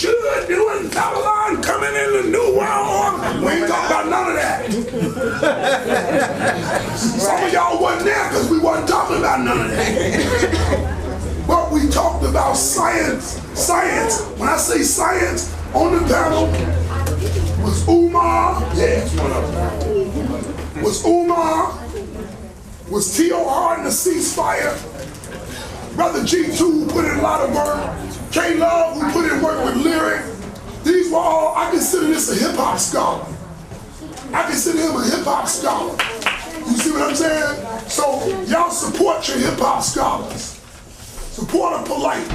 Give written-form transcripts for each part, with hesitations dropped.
should do in Babylon coming in the New World Order. We ain't talking about none of that. Some of y'all wasn't there because we wasn't talking about none of that. But we talked about science. Science. When I say science, on the panel was OMAR. Yeah, it's one of them. Was OMAR. Was TOR in the ceasefire. Brother G2 who put in a lot of work. K-Love who put in work with Lyric. These were all, I consider this a hip-hop scholar. I consider him a hip-hop scholar. You see what I'm saying? So y'all support your hip-hop scholars. Support a Polite.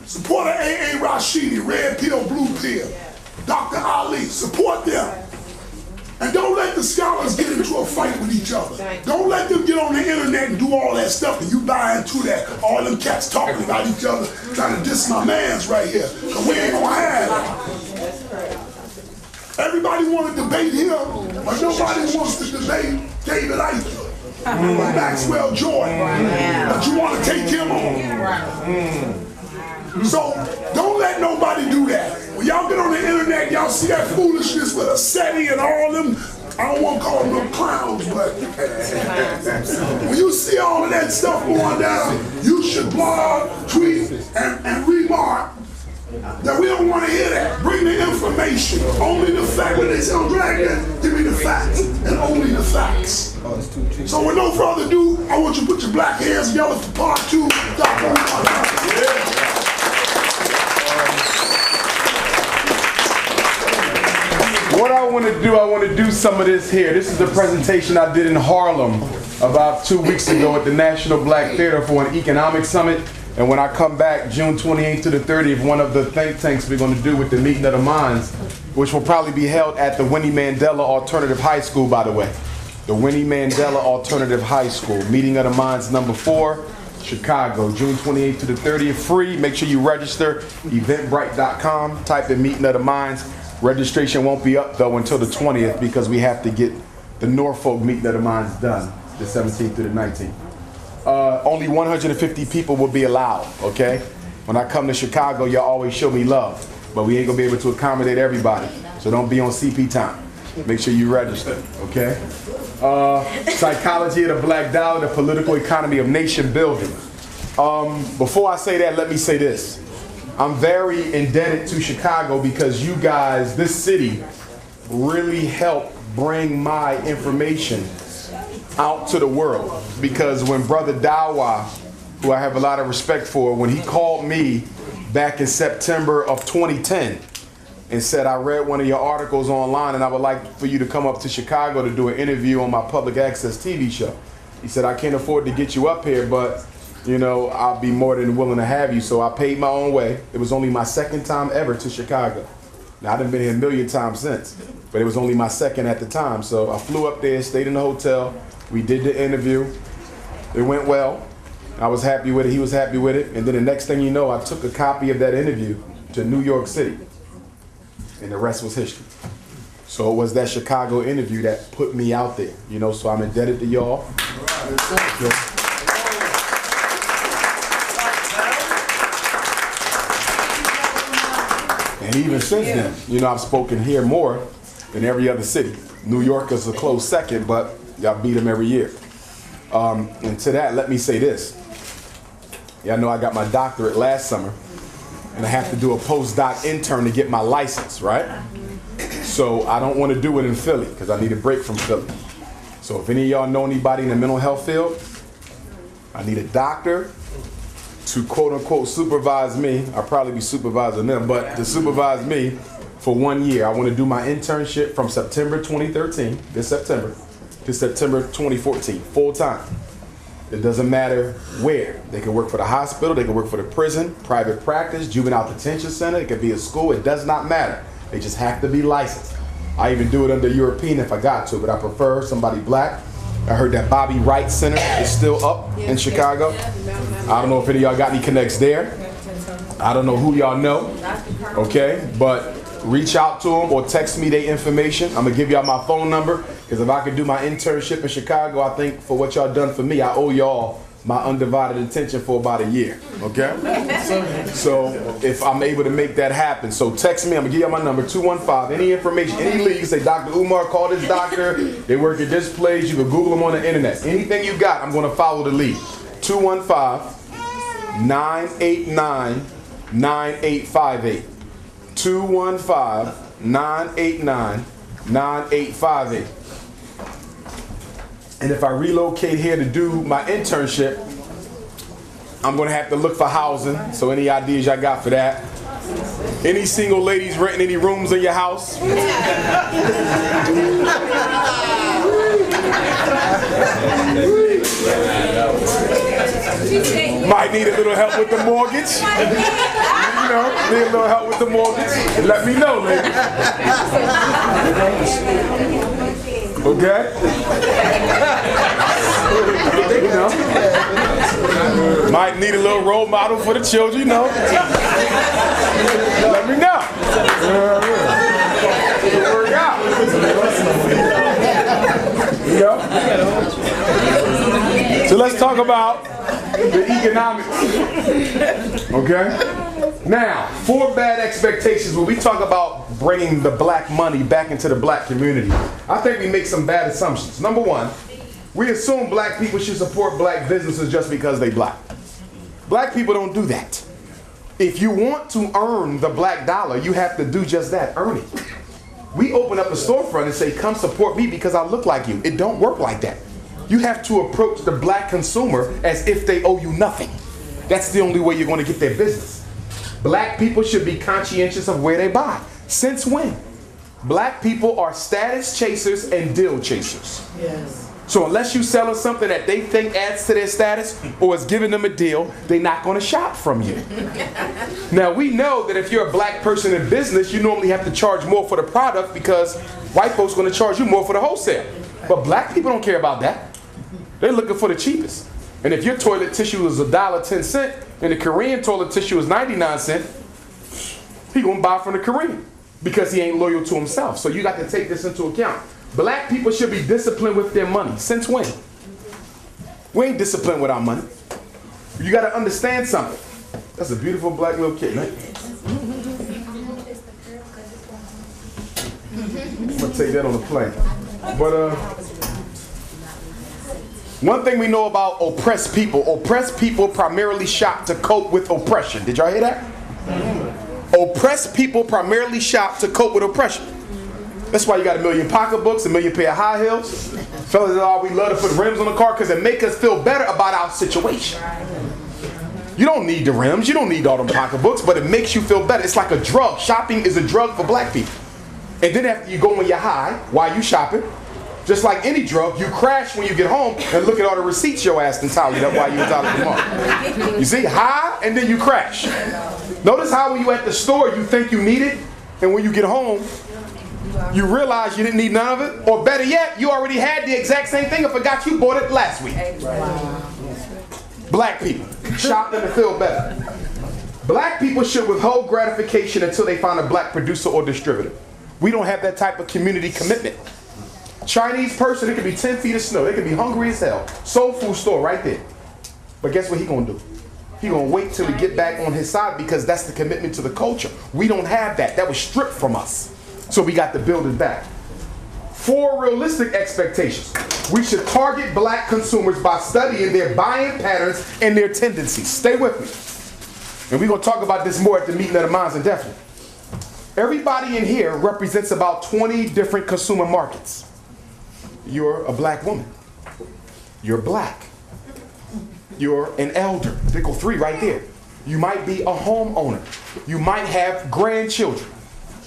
Support a A.A. Rashidi, Red Pill, Blue Pill. Dr. Ali, support them. And don't let the scholars get into a fight with each other. Don't let them get on the internet and do all that stuff and you buy into that. All them cats talking about each other, trying to diss my mans right here. Because we ain't gonna have that. Everybody want to debate him, but nobody wants to debate David Icke. Or Maxwell Jordan, but you want to take him on. So don't let nobody do that. When y'all get on the internet, y'all see that foolishness with Assetti and all them, I don't want to call them no clowns, but when you see all of that stuff going down, you should blog, tweet, and remark that we don't want to hear that. Bring the information. Only the fact. When they say on Dragon, give me the facts. And only the facts. So with no further ado, I want you to put your black hands together for part 2. What I want to do some of this here. This is the presentation I did in Harlem about 2 weeks ago at the National Black Theater for an economic summit. And when I come back June 28th to the 30th, one of the think tanks we're going to do with the Meeting of the Minds, which will probably be held at the Winnie Mandela Alternative High School, by the way. The Winnie Mandela Alternative High School, Meeting of the Minds number 4, Chicago, June 28th to the 30th, free. Make sure you register, eventbrite.com, type in Meeting of the Minds. Registration won't be up though until the 20th because we have to get the Norfolk Meeting of the Minds done, the 17th through the 19th. Only 150 people will be allowed, okay? When I come to Chicago, y'all always show me love, but we ain't gonna be able to accommodate everybody, so don't be on CP time. Make sure you register, okay? Psychology of the Black Dollar, the political economy of nation building. Before I say that, let me say this. I'm very indebted to Chicago because you guys, this city, really helped bring my information out to the world. Because when Brother Dawa, who I have a lot of respect for, when he called me back in September of 2010 and said, I read one of your articles online and I would like for you to come up to Chicago to do an interview on my public access TV show. He said, I can't afford to get you up here, but you know, I'll be more than willing to have you. So I paid my own way. It was only my second time ever to Chicago. Now, I've been here a million times since, but it was only my second at the time. So I flew up there, stayed in the hotel. We did the interview. It went well. I was happy with it. He was happy with it. And then the next thing you know, I took a copy of that interview to New York City. And the rest was history. So it was that Chicago interview that put me out there, you know, so I'm indebted to y'all. And even since then, you know, I've spoken here more than every other city. New York is a close second, but y'all beat them every year. And to that, let me say this. Y'all know I got my doctorate last summer, and I have to do a postdoc intern to get my license, right? So I don't want to do it in Philly, because I need a break from Philly. So if any of y'all know anybody in the mental health field, I need a doctor to quote unquote supervise me. I'll probably be supervising them, but to supervise me for 1 year. I want to do my internship from September 2013, this September, to September 2014, full time. It doesn't matter where. They can work for the hospital, they can work for the prison, private practice, juvenile detention center, it could be a school, it does not matter. They just have to be licensed. I even do it under European if I got to, but I prefer somebody black. I heard that Bobby Wright Center is still up in Chicago. I don't know if any of y'all got any connects there. I don't know who y'all know, okay? But reach out to them or text me their information. I'm gonna give y'all my phone number, because if I could do my internship in Chicago, I think for what y'all done for me, I owe y'all my undivided attention for about a year, okay? So if I'm able to make that happen, so text me, I'm gonna give you my number, 215, any information, any lead, you can say, Dr. Umar, call this doctor, they work at this place, you can Google them on the internet. Anything you got, I'm gonna follow the lead. 215-989-9858. 215-989-9858. And if I relocate here to do my internship, I'm going to have to look for housing. So any ideas y'all got for that? Any single ladies renting any rooms in your house? Might need a little help with the mortgage. You know, need a little help with the mortgage. Let me know, ladies. Okay? You know, might need a little role model for the children, you know. Let me know. It'll work out. You know? So let's talk about the economics. Okay? Now, 4 bad expectations when we talk about bringing the black money back into the black community. I think we make some bad assumptions. Number one, we assume black people should support black businesses just because they black. Black people don't do that. If you want to earn the black dollar, you have to do just that, earn it. We open up a storefront and say, come support me because I look like you. It don't work like that. You have to approach the black consumer as if they owe you nothing. That's the only way you're going to get their business. Black people should be conscientious of where they buy. Since when? Black people are status chasers and deal chasers. Yes. So unless you're selling something that they think adds to their status or is giving them a deal, they're not going to shop from you. Now we know that if you're a black person in business, you normally have to charge more for the product because white folks are going to charge you more for the wholesale. But black people don't care about that. They're looking for the cheapest. And if your toilet tissue is $1.10 and the Korean toilet tissue is 99 cents, he gonna buy from the Korean because he ain't loyal to himself. So you got to take this into account. Black people should be disciplined with their money. Since when? We ain't disciplined with our money. You got to understand something. That's a beautiful black little kid, right? I'm gonna take that on the plane. But one thing we know about oppressed people primarily shop to cope with oppression. Did y'all hear that? Oppressed people primarily shop to cope with oppression. That's why you got 1 million pocketbooks, 1 million pair of high heels. Fellas, we love to put rims on the car because it make us feel better about our situation. You don't need the rims, you don't need all them pocketbooks, but it makes you feel better. It's like a drug. Shopping is a drug for black people. And then after you go when you're high, while you shopping, just like any drug, you crash when you get home and look at all the receipts your ass done tallied up while you was out of the mall. You see, high and then you crash. Notice how when you at the store you think you need it, and when you get home, you realize you didn't need none of it, or better yet, you already had the exact same thing and forgot you bought it last week. Wow. Black people, shop them to feel better. Black people should withhold gratification until they find a black producer or distributor. We don't have that type of community commitment. Chinese person, it could be 10 feet of snow. They could be hungry as hell. Soul food store right there. But guess what he gonna do? He gonna wait till we get back on his side because that's the commitment to the culture. We don't have that. That was stripped from us. So we got to build it back. 4 realistic expectations. We should target black consumers by studying their buying patterns and their tendencies. Stay with me. And we're gonna talk about this more at the meeting of the minds indefinitely. Everybody in here represents about 20 different consumer markets. You're a black woman. You're black. You're an elder. They go 3 right there. You might be a homeowner. You might have grandchildren.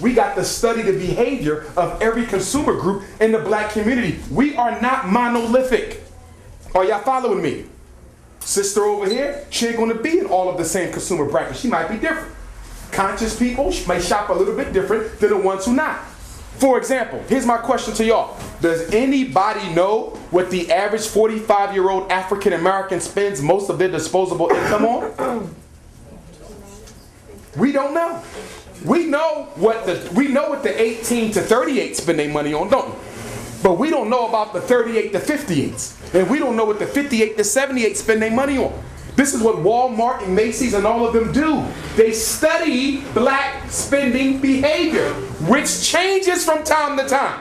We got to study the behavior of every consumer group in the black community. We are not monolithic. Are y'all following me? Sister over here, she ain't gonna be in all of the same consumer brackets. She might be different. Conscious people may shop a little bit different than the ones who not. For example, here's my question to y'all. Does anybody know what the average 45-year-old African American spends most of their disposable income on? We don't know. We know what the 18 to 38 spend their money on, don't we? But we don't know about the 38 to 58s. And we don't know what the 58 to 78 spend their money on. This is what Walmart and Macy's and all of them do. They study black spending behavior, which changes from time to time.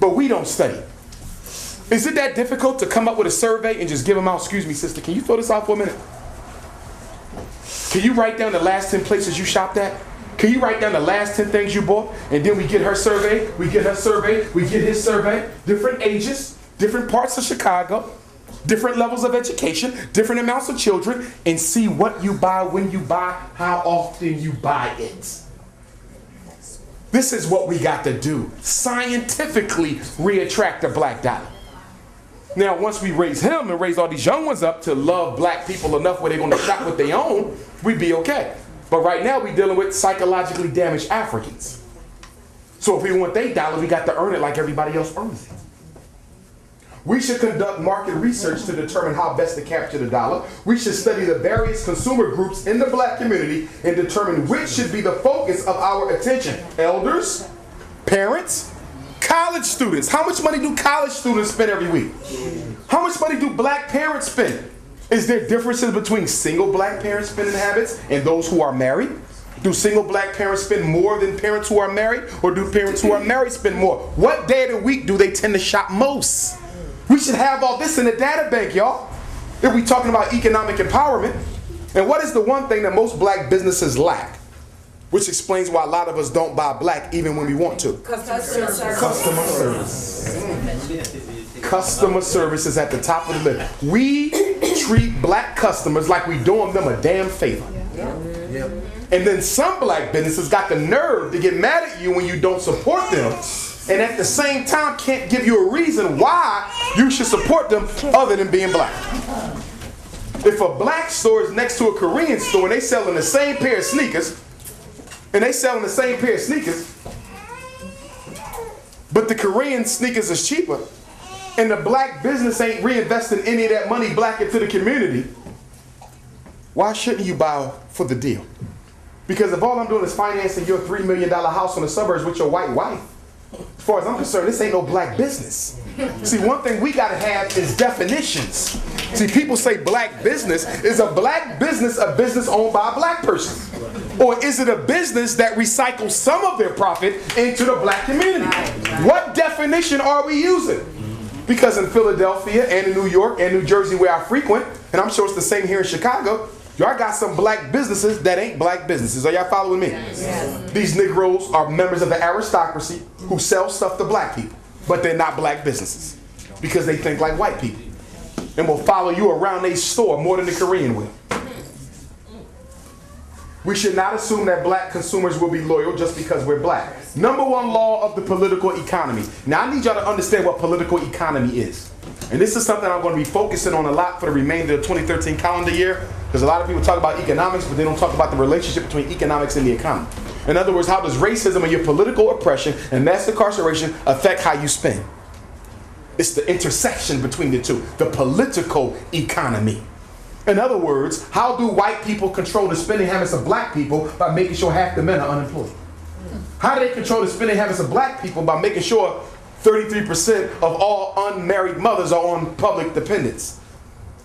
But we don't study. Is it that difficult to come up with a survey and just give them out? Excuse me, sister, can you throw this out for a minute? Can you write down the last 10 places you shopped at? Can you write down the last 10 things you bought? And then we get her survey, we get her survey, we get his survey. Different ages, different parts of Chicago, different levels of education, different amounts of children, and see what you buy, when you buy, how often you buy it. This is what we got to do. Scientifically re-attract the black dollar. Now, once we raise him and raise all these young ones up to love black people enough where they're going to shop what they own, we'd be okay. But right now, we're dealing with psychologically damaged Africans. So if we want their dollar, we got to earn it like everybody else earns it. We should conduct market research to determine how best to capture the dollar. We should study the various consumer groups in the black community and determine which should be the focus of our attention. Elders, parents, college students. How much money do college students spend every week? How much money do black parents spend? Is there differences between single black parents' spending habits and those who are married? Do single black parents spend more than parents who are married? Or do parents who are married spend more? What day of the week do they tend to shop most? We should have all this in a data bank, y'all. If we're talking about economic empowerment. And what is the one thing that most black businesses lack? Which explains why a lot of us don't buy black even when we want to. Customer service. Customer service is at the top of the list. We treat black customers like we doing them a damn favor. And then some black businesses got the nerve to get mad at you when you don't support them, and at the same time can't give you a reason why you should support them other than being black. If a black store is next to a Korean store and they selling the same pair of sneakers, but the Korean sneakers is cheaper, and the black business ain't reinvesting any of that money black into the community, why shouldn't you buy for the deal? Because if all I'm doing is financing your $3 million house in the suburbs with your white wife, as far as I'm concerned, this ain't no black business. See, one thing we gotta have is definitions. See, people say black business. Is a black business a business owned by a black person? Or is it a business that recycles some of their profit into the black community? What definition are we using? Because in Philadelphia and in New York and New Jersey where I frequent, and I'm sure it's the same here in Chicago, y'all got some black businesses that ain't black businesses. Are y'all following me? Yes. These Negroes are members of the aristocracy who sell stuff to black people, but they're not black businesses because they think like white people and will follow you around their store more than the Korean will. We should not assume that black consumers will be loyal just because we're black. Number one law of the political economy. Now I need y'all to understand what political economy is. And this is something I'm going to be focusing on a lot for the remainder of the 2013 calendar year, because a lot of people talk about economics, but they don't talk about the relationship between economics and the economy. In other words, how does racism and your political oppression and mass incarceration affect how you spend? It's the intersection between the two, the political economy. In other words, how do white people control the spending habits of black people by making sure half the men are unemployed? How do they control the spending habits of black people by making sure 33% of all unmarried mothers are on public dependents?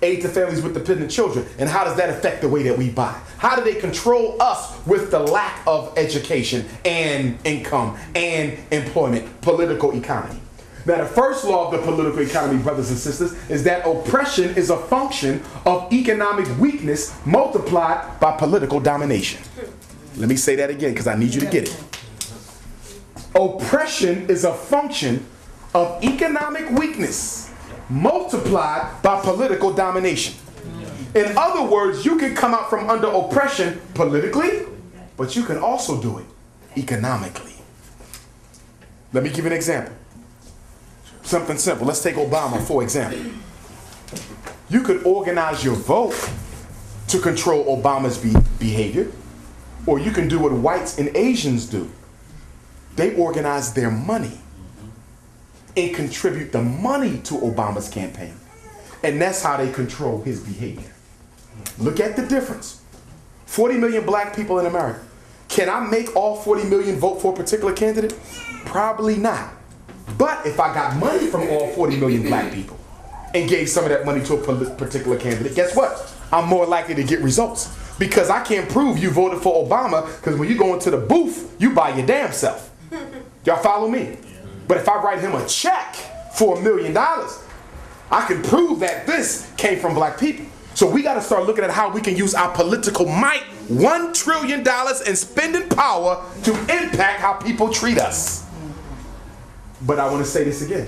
Aid to families with dependent children. And how does that affect the way that we buy? How do they control us with the lack of education and income and employment, political economy? Now, the first law of the political economy, brothers and sisters, is that oppression is a function of economic weakness multiplied by political domination. Let me say that again because I need you to get it. Oppression is a function of economic weakness multiplied by political domination. In other words, you can come out from under oppression politically, but you can also do it economically. Let me give you an example. Something simple. Let's take Obama for example. You could organize your vote to control Obama's behavior, or you can do what whites and Asians do. They organize their money and contribute the money to Obama's campaign. And that's how they control his behavior. Look at the difference. 40 million black people in America. Can I make all 40 million vote for a particular candidate? Probably not. But if I got money from all 40 million black people and gave some of that money to a particular candidate, guess what? I'm more likely to get results. Because I can't prove you voted for Obama, because when you go into the booth, you buy your damn self. Y'all follow me? But if I write him a check for $1 million, I can prove that this came from black people. So we got to start looking at how we can use our political might, $1 trillion in spending power, to impact how people treat us. But I want to say this again.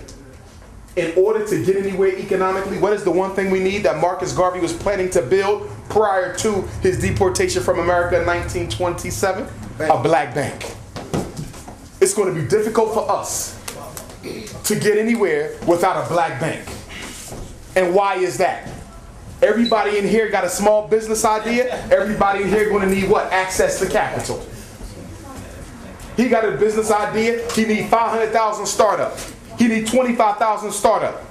In order to get anywhere economically, what is the one thing we need that Marcus Garvey was planning to build prior to his deportation from America in 1927? A black bank. It's going to be difficult for us to get anywhere without a black bank. And why is that? Everybody in here got a small business idea. Everybody in here going to need what? Access to capital. He got a business idea. He need 500,000 startup. He need 25,000 startup.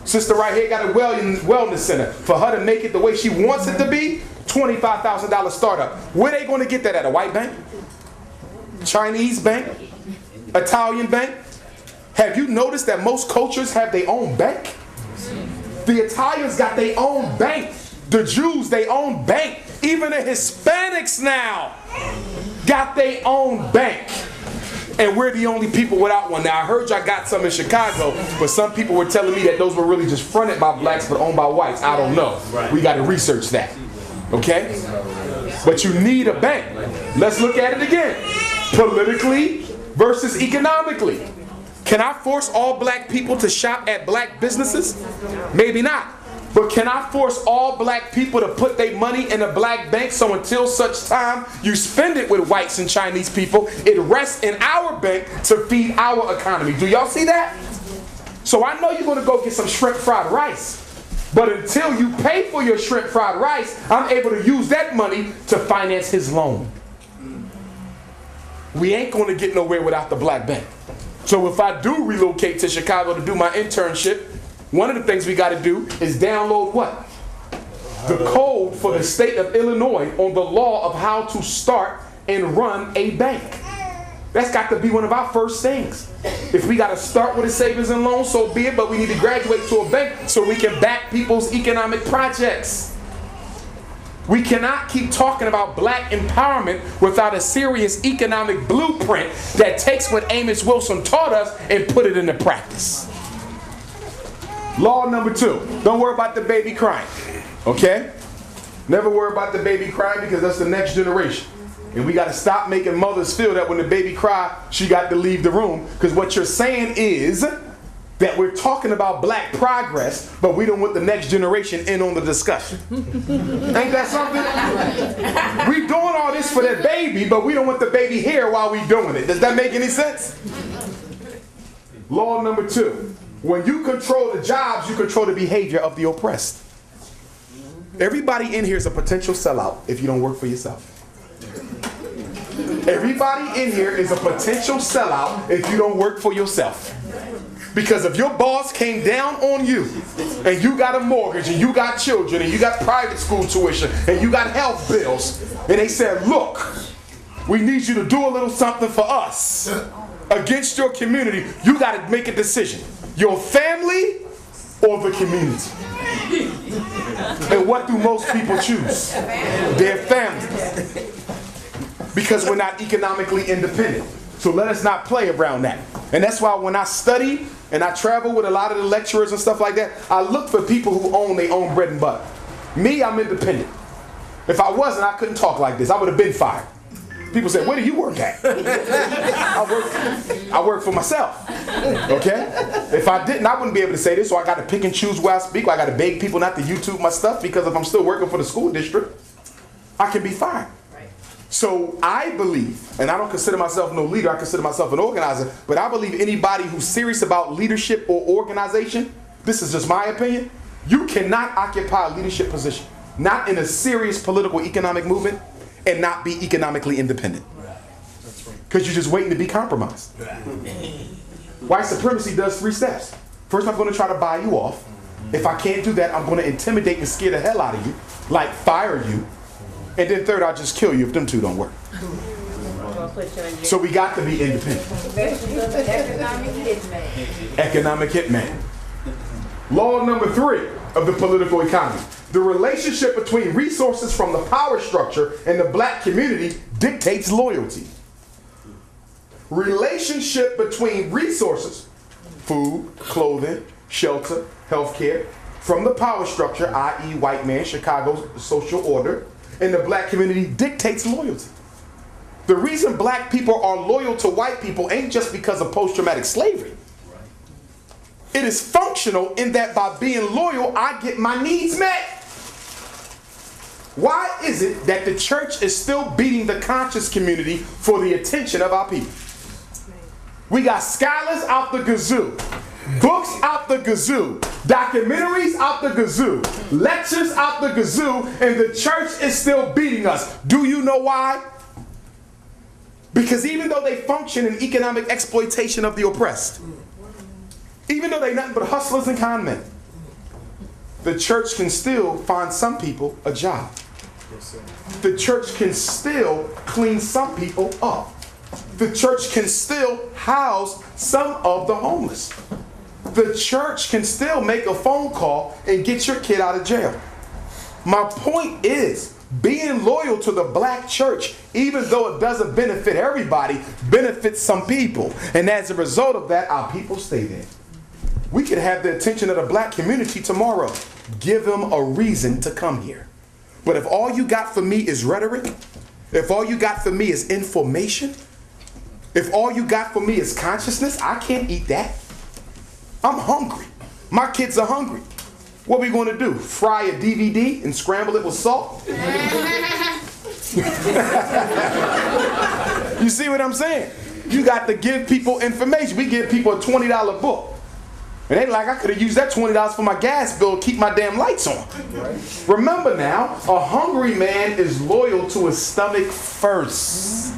Sister right here got a wellness center. For her to make it the way she wants it to be, $25,000 startup. Where they going to get that at? A white bank? Chinese bank? Italian bank? Have you noticed that most cultures have their own bank? The Italians got their own bank. The Jews, their own bank. Even the Hispanics now got their own bank. And we're the only people without one. Now, I heard y'all got some in Chicago, but some people were telling me that those were really just fronted by blacks but owned by whites. I don't know. We got to research that. Okay? But you need a bank. Let's look at it again. Politically versus economically. Can I force all black people to shop at black businesses? Maybe not. But can I force all black people to put their money in a black bank so until such time you spend it with whites and Chinese people, it rests in our bank to feed our economy? Do y'all see that? So I know you're going to go get some shrimp fried rice. But until you pay for your shrimp fried rice, I'm able to use that money to finance his loan. We ain't going to get nowhere without the black bank. So if I do relocate to Chicago to do my internship, one of the things we got to do is download what? The code for the state of Illinois on the law of how to start and run a bank. That's got to be one of our first things. If we got to start with a savings and loan, so be it, but we need to graduate to a bank so we can back people's economic projects. We cannot keep talking about black empowerment without a serious economic blueprint that takes what Amos Wilson taught us and put it into practice. Law number 2, don't worry about the baby crying, okay? Never worry about the baby crying, because that's the next generation. And we got to stop making mothers feel that when the baby cry, she got to leave the room. Because what you're saying is that we're talking about black progress, but we don't want the next generation in on the discussion. Ain't that something? We doing all this for that baby, but we don't want the baby here while we doing it. Does that make any sense? Law number 2. When you control the jobs, you control the behavior of the oppressed. Everybody in here is a potential sellout if you don't work for yourself. Everybody in here is a potential sellout if you don't work for yourself. Because if your boss came down on you and you got a mortgage and you got children and you got private school tuition and you got health bills, and they said, look, we need you to do a little something for us against your community, you got to make a decision. Your family or the community? And what do most people choose? Their family. Because we're not economically independent. So let us not play around that. And that's why when I study and I travel with a lot of the lecturers and stuff like that, I look for people who own their own bread and butter. Me, I'm independent. If I wasn't, I couldn't talk like this. I would have been fired. People say, where do you work at? I work for myself. Okay? If I didn't, I wouldn't be able to say this, so I got to pick and choose where I speak, or I got to beg people not to YouTube my stuff, because if I'm still working for the school district, I can be fired. So I believe, and I don't consider myself no leader, I consider myself an organizer, but I believe anybody who's serious about leadership or organization, this is just my opinion, you cannot occupy a leadership position, not in a serious political economic movement, and not be economically independent. Because you're just waiting to be compromised. White supremacy does 3 steps. First, I'm going to try to buy you off. If I can't do that, I'm going to intimidate and scare the hell out of you, like fire you. And then third, I'll just kill you if them two don't work. So we got to be independent. Economic hitman. Law number 3 of the political economy. The relationship between resources from the power structure and the black community dictates loyalty. Relationship between resources, food, clothing, shelter, healthcare, from the power structure, i.e. white man, Chicago's social order, and the black community dictates loyalty. The reason black people are loyal to white people ain't just because of post-traumatic slavery. It is functional in that by being loyal, I get my needs met. Why is it that the church is still beating the conscious community for the attention of our people? We got scholars out the gazoo, books out the gazoo, documentaries out the gazoo, lectures out the gazoo, and the church is still beating us. Do you know why? Because even though they function in economic exploitation of the oppressed, even though they're nothing but hustlers and con men, the church can still find some people a job. The church can still clean some people up. The church can still house some of the homeless. The church can still make a phone call and get your kid out of jail. My point is, being loyal to the black church, even though it doesn't benefit everybody, benefits some people. And as a result of that, our people stay there. We could have the attention of the black community tomorrow. Give them a reason to come here. But if all you got for me is rhetoric, if all you got for me is information, if all you got for me is consciousness, I can't eat that. I'm hungry. My kids are hungry. What are we going to do? Fry a DVD and scramble it with salt? You see what I'm saying? You got to give people information. We give people a $20 book. And they like, I could have used that $20 for my gas bill to keep my damn lights on. Remember now, a hungry man is loyal to his stomach first.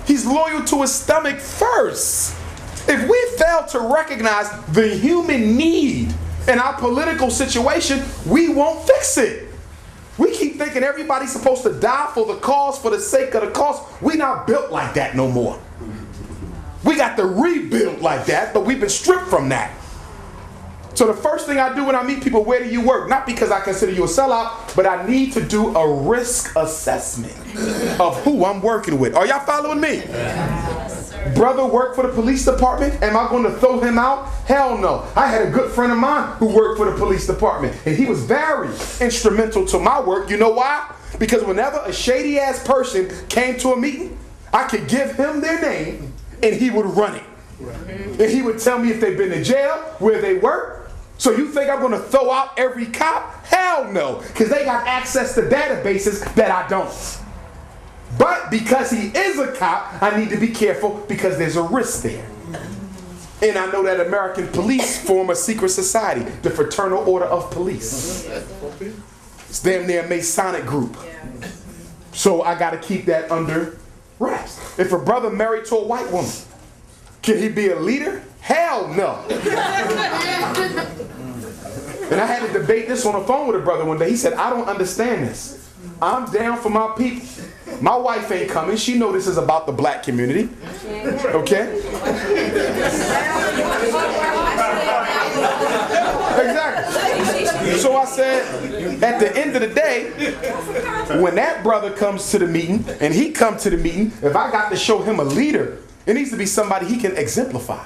He's loyal to his stomach first. If we fail to recognize the human need in our political situation, we won't fix it. We keep thinking everybody's supposed to die for the cause, for the sake of the cause. We're not built like that no more. We got to rebuild like that, but we've been stripped from that. So the first thing I do when I meet people, where do you work? Not because I consider you a sellout, but I need to do a risk assessment of who I'm working with. Are y'all following me? Yes, brother worked for the police department. Am I going to throw him out? Hell no. I had a good friend of mine who worked for the police department, and he was very instrumental to my work. You know why? Because whenever a shady ass person came to a meeting, I could give him their name, and he would run it. And he would tell me if they've been to jail, where they work. So you think I'm going to throw out every cop? Hell no, because they got access to databases that I don't. But because he is a cop, I need to be careful because there's a risk there. And I know that American police form a secret society, the Fraternal Order of Police. It's damn near a Masonic group. So I got to keep that under wraps. If a brother married to a white woman, can he be a leader? Hell no. And I had to debate this on the phone with a brother one day. He said, I don't understand this. I'm down for my people. My wife ain't coming. She know this is about the black community. Okay? Exactly. So I said, at the end of the day, when that brother comes to the meeting, and he comes to the meeting, if I got to show him a leader, it needs to be somebody he can exemplify.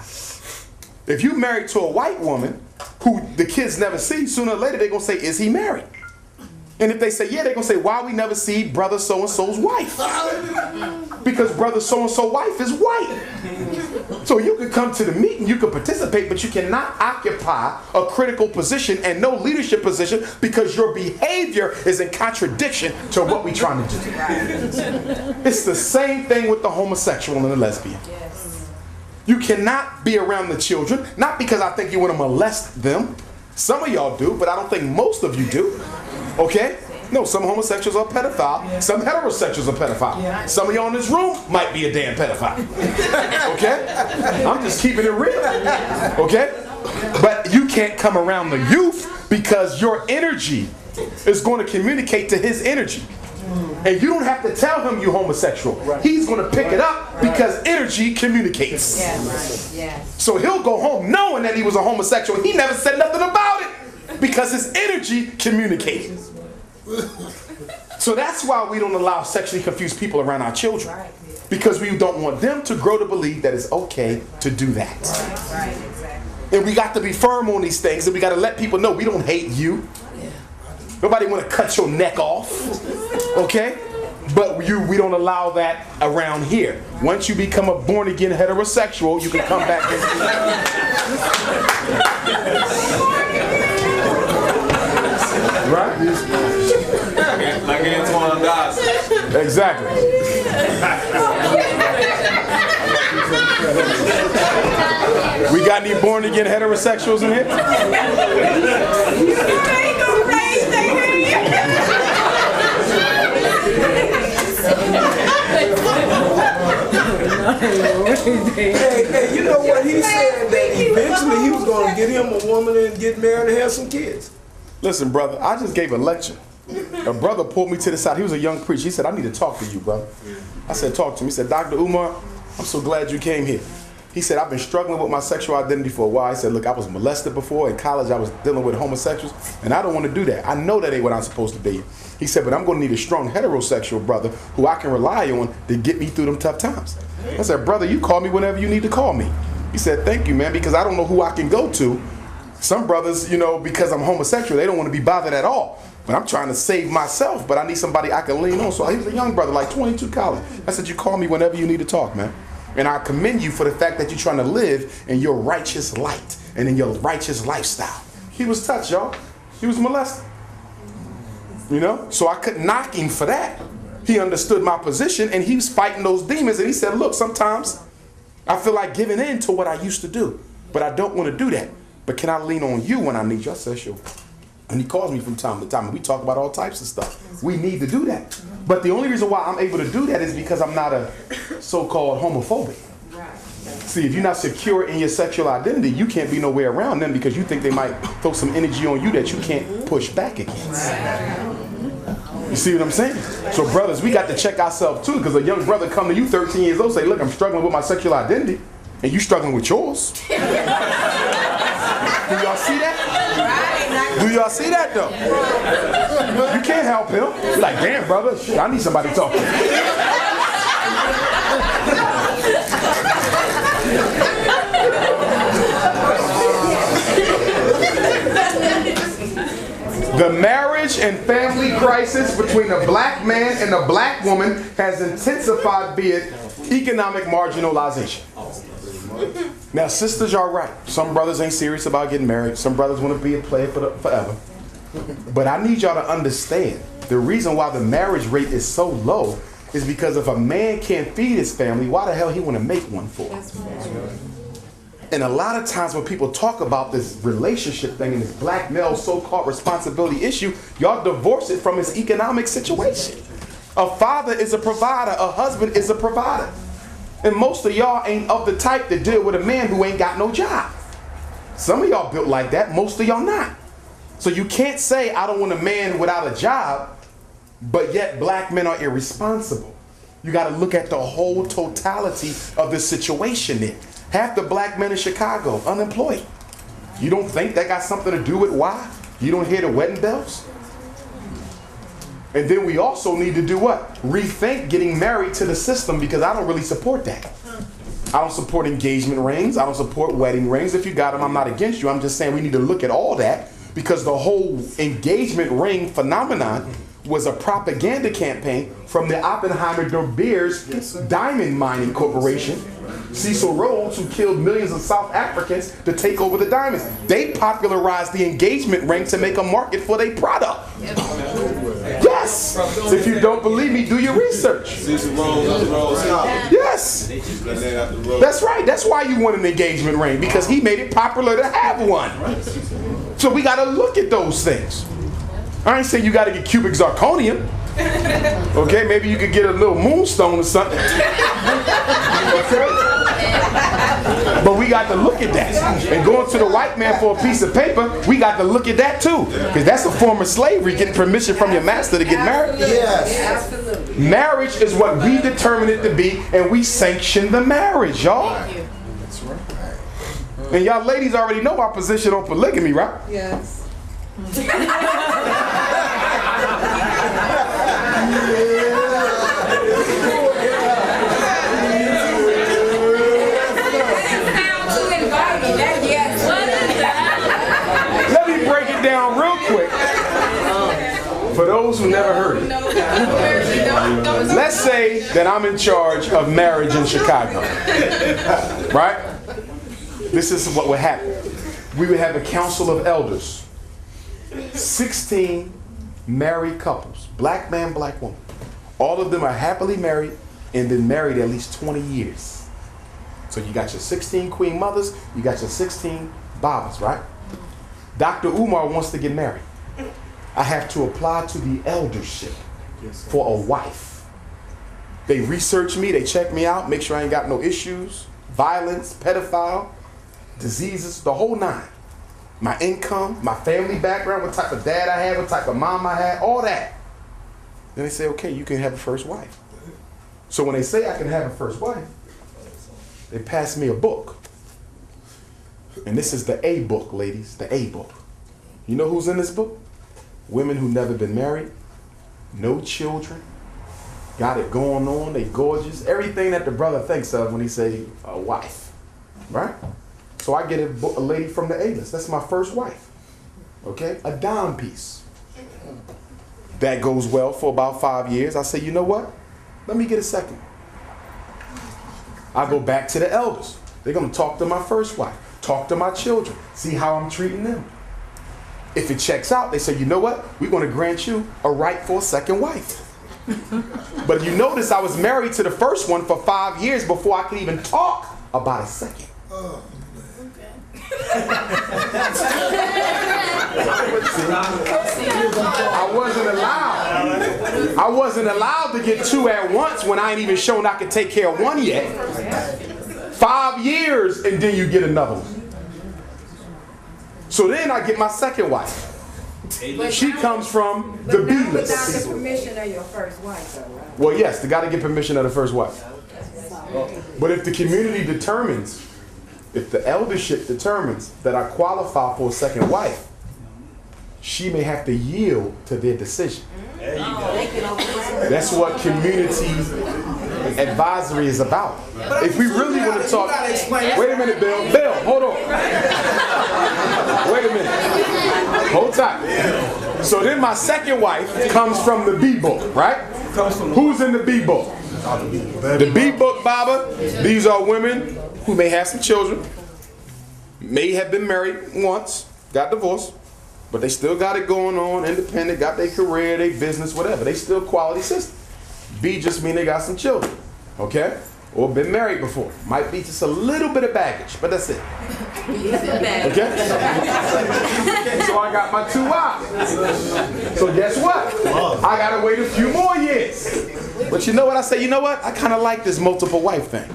If you married to a white woman who the kids never see, sooner or later they're going to say, is he married? And if they say, yeah, they're going to say, why we never see brother so-and-so's wife? Because brother so-and-so wife is white. So you can come to the meeting, you can participate, but you cannot occupy a critical position and no leadership position because your behavior is in contradiction to what we're trying to do. It's the same thing with the homosexual and the lesbian. You cannot be around the children, not because I think you want to molest them. Some of y'all do, but I don't think most of you do. Okay? No, some homosexuals are pedophiles. Some heterosexuals are pedophiles. Some of y'all in this room might be a damn pedophile. Okay? I'm just keeping it real. Okay? But you can't come around the youth because your energy is going to communicate to his energy. And you don't have to tell him you're homosexual. He's going to pick it up because energy communicates. So he'll go home knowing that he was a homosexual. He never said nothing about it because his energy communicates. So that's why we don't allow sexually confused people around our children. Because we don't want them to grow to believe that it's okay to do that. And we got to be firm on these things, and we got to let people know we don't hate you. Nobody want to cut your neck off, okay? But we don't allow that around here. Once you become a born-again heterosexual, you can come back and right? Like Antoine Dodson. Exactly. We got any born-again heterosexuals in here? Hey, you know what? He said that eventually he was going to get him a woman and get married and have some kids. Listen, brother, I just gave a lecture. A brother pulled me to the side. He was a young preacher. He said, I need to talk to you, brother. I said, talk to me. He said, Dr. Umar, I'm so glad you came here. He said, I've been struggling with my sexual identity for a while. He said, look, I was molested before. In college, I was dealing with homosexuals, and I don't want to do that. I know that ain't what I'm supposed to be. He said, but I'm going to need a strong heterosexual brother who I can rely on to get me through them tough times. I said, brother, you call me whenever you need to call me. He said, thank you, man, because I don't know who I can go to. Some brothers, you know, because I'm homosexual, they don't want to be bothered at all. But I'm trying to save myself, but I need somebody I can lean on. So he was a young brother, like 22 college. I said, you call me whenever you need to talk, man. And I commend you for the fact that you're trying to live in your righteous light and in your righteous lifestyle. He was touched, y'all. He was molested. You know? So I couldn't knock him for that. He understood my position, and he was fighting those demons. And he said, look, sometimes I feel like giving in to what I used to do, but I don't want to do that. But can I lean on you when I need you? I said, sure. And he calls me from time to time, and we talk about all types of stuff. We need to do that. But the only reason why I'm able to do that is because I'm not a so-called homophobic. See, if you're not secure in your sexual identity, you can't be nowhere around them because you think they might throw some energy on you that you can't push back against. You see what I'm saying? So brothers, we got to check ourselves too, because a young brother come to you 13 years old, say, look, I'm struggling with my sexual identity, and you struggling with yours. Do y'all see that? Do y'all see that though? You can't help him. You're like, damn, brother, shit, I need somebody to talk to. The marriage and family crisis between a black man and a black woman has intensified via economic marginalization. Now, sisters are right. Some brothers ain't serious about getting married. Some brothers want to be a player forever. But I need y'all to understand, the reason why the marriage rate is so low is because if a man can't feed his family, why the hell he want to make one for? And a lot of times when people talk about this relationship thing and this black male so-called responsibility issue, y'all divorce it from his economic situation. A father is a provider. A husband is a provider. And most of y'all ain't of the type to deal with a man who ain't got no job. Some of y'all built like that. Most of y'all not. So you can't say, I don't want a man without a job, but yet black men are irresponsible. You got to look at the whole totality of the situation there. Half the black men in Chicago unemployed. You don't think that got something to do with why? You don't hear the wedding bells? And then we also need to do what? Rethink getting married to the system, because I don't really support that. I don't support engagement rings. I don't support wedding rings. If you got them, I'm not against you. I'm just saying we need to look at all that, because the whole engagement ring phenomenon was a propaganda campaign from the Oppenheimer de Beers diamond mining corporation, Cecil Rhodes, who killed millions of South Africans to take over the diamonds. They popularized the engagement ring to make a market for their product. Yes! If you don't believe me, do your research. Yes! That's right. That's why you want an engagement ring, because he made it popular to have one. So we got to look at those things. I ain't saying you got to get cubic zirconium. Okay, maybe you could get a little moonstone or something. Okay? But we got to look at that. And going to the white man for a piece of paper, we got to look at that too. Because that's a form of slavery, getting permission from your master to get married. Yes. Marriage is what we determine it to be, and we sanction the marriage, y'all. And y'all ladies already know our position on polygamy, right? Yes. Let me break it down real quick for those who never heard it. Let's say that I'm in charge of marriage in Chicago, right? This is what would happen. We would have a council of elders, 16 married couples, black man, black woman. All of them are happily married and been married at least 20 years. So you got your 16 queen mothers, you got your 16 babas, right? Dr. Umar wants to get married. I have to apply to the eldership for a wife. They research me, they check me out, make sure I ain't got no issues, violence, pedophile, diseases, the whole nine. My income, my family background, what type of dad I had, what type of mom I had, all that. Then they say, okay, you can have a first wife. So when they say I can have a first wife, they pass me a book. And this is the A book, ladies, the A book. You know who's in this book? Women who never been married, no children, got it going on, they gorgeous, everything that the brother thinks of when he say a wife, right? So I get a lady from the A list. That's my first wife, okay? A dime piece. That goes well for about 5 years. I say, you know what? Let me get a second. I go back to the elders. They're gonna talk to my first wife, talk to my children, see how I'm treating them. If it checks out, they say, you know what? We're gonna grant you a right for a second wife. But you notice I was married to the first one for 5 years before I could even talk about a second. I wasn't allowed to get two at once when I ain't even shown I could take care of one yet. 5 years and then you get another one. So then I get my second wife. She comes from the B list. Without the permission of your first wife, though, right? Well, yes, they got to get permission of the first wife. But if the community determines, if the eldership determines that I qualify for a second wife, she may have to yield to their decision. That's what community advisory is about. If we really want to talk, wait a minute, Bill. Bill, hold on. Wait a minute. Hold tight. So then my second wife comes from the B book, right? Who's in the B book? The B book, Baba. These are women who may have some children, may have been married once, got divorced, but they still got it going on, independent, got their career, their business, whatever. They still quality system. B just mean they got some children, okay? Or been married before. Might be just a little bit of baggage, but that's it. Okay? So I got my 2 wives. So guess what? I gotta wait a few more years. But you know what I say? You know what? I kind of like this multiple wife thing.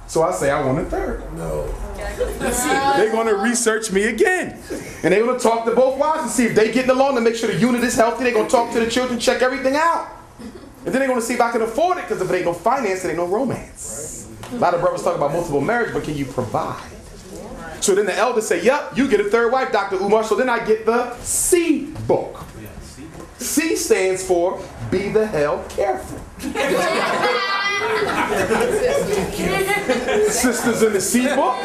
So I say I want a third. No. They're going to research me again. And they're going to talk to both wives and see if they're getting along to make sure the unit is healthy. They're going to talk to the children, check everything out. And then they're going to see if I can afford it, because if it ain't no finance, it ain't no romance. A lot of brothers talk about multiple marriage, but can you provide? So then the elders say, yep, you get a third wife, Dr. Umar. So then I get the C book. C stands for be the hell careful. Sisters in the C book.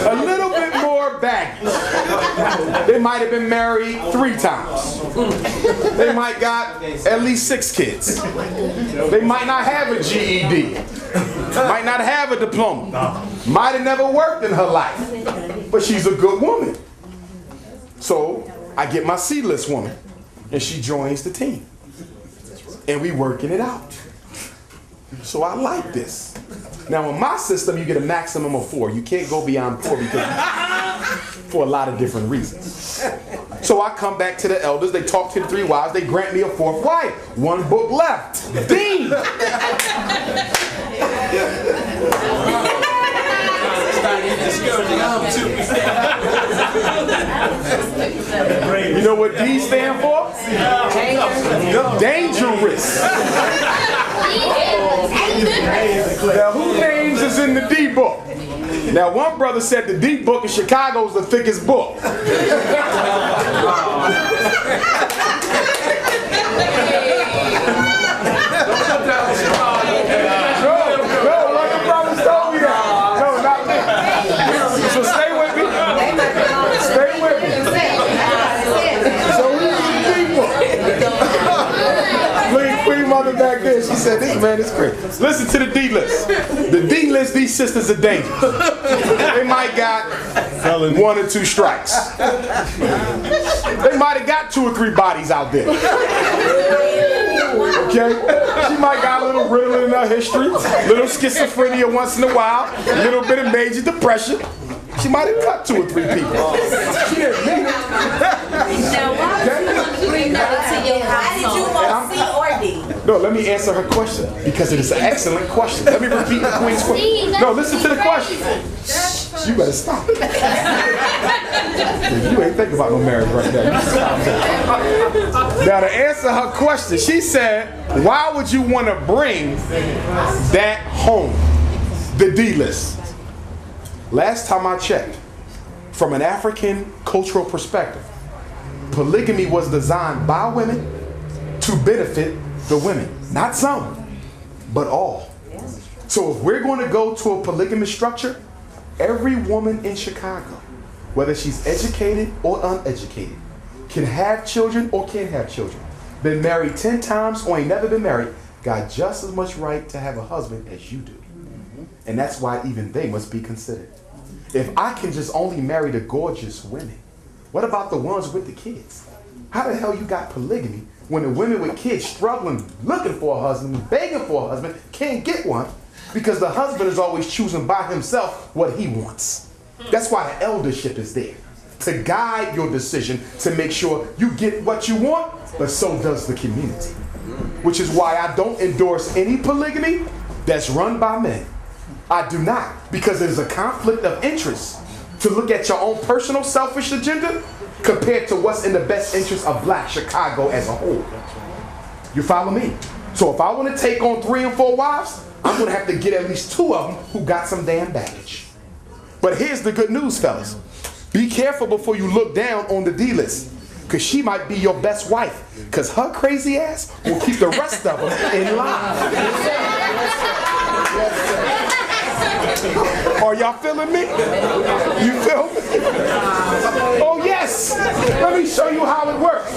A little bit more baggage. They might have been married 3 times. They might got at least 6 kids. They might not have a GED. Might not have a diploma. Might have never worked in her life. But she's a good woman. So I get my C-list woman, and she joins the team. And we working it out. So I like this. Now in my system, you get a maximum of 4. You can't go beyond 4 because for a lot of different reasons. So I come back to the elders, they talk to the 3 wives, they grant me a 4th wife. 1 book left. Dean! dangerous. Now, who names is in the D book? Now, one brother said the D book in Chicago is the thickest book. No, one of the brothers told me that. No, not me. So stay with me. Stay with me. So who's the D book? Look at Queen Mother back there. She said, this man is crazy. Listen to the D list. The D list, these sisters are dangerous. They might got 1 or 2 strikes. They might have got 2 or 3 bodies out there. Okay? She might got a little Ritalin in her history, little schizophrenia once in a while, a little bit of major depression. She might have cut 2 or 3 people. She didn't mean it. Now, why would you want to bring that into your household? How did you want C or D? No, let me answer her question because it is an excellent question. Let me repeat the Queen's question. No, listen to the question. Shh, you better stop. You ain't thinking about no marriage right now. You stop that. Now, to answer her question, she said, why would you want to bring that home? The D list. Last time I checked, from an African cultural perspective, polygamy was designed by women to benefit the women. Not some, but all. So if we're going to go to a polygamous structure, every woman in Chicago, whether she's educated or uneducated, can have children or can't have children. Been married 10 times or ain't never been married, got just as much right to have a husband as you do. And that's why even they must be considered. If I can just only marry the gorgeous women, what about the ones with the kids? How the hell you got polygamy when the women with kids struggling, looking for a husband, begging for a husband, can't get one because the husband is always choosing by himself what he wants? That's why the eldership is there, to guide your decision, to make sure you get what you want, but so does the community. Which is why I don't endorse any polygamy that's run by men. I do not, because there's a conflict of interest to look at your own personal selfish agenda compared to what's in the best interest of Black Chicago as a whole. You follow me? So if I want to take on 3 and 4 wives, I'm going to have to get at least 2 of them who got some damn baggage. But here's the good news, fellas. Be careful before you look down on the D list, because she might be your best wife, because her crazy ass will keep the rest of them in line. Are y'all feeling me? You feel me? Oh yes! Let me show you how it works.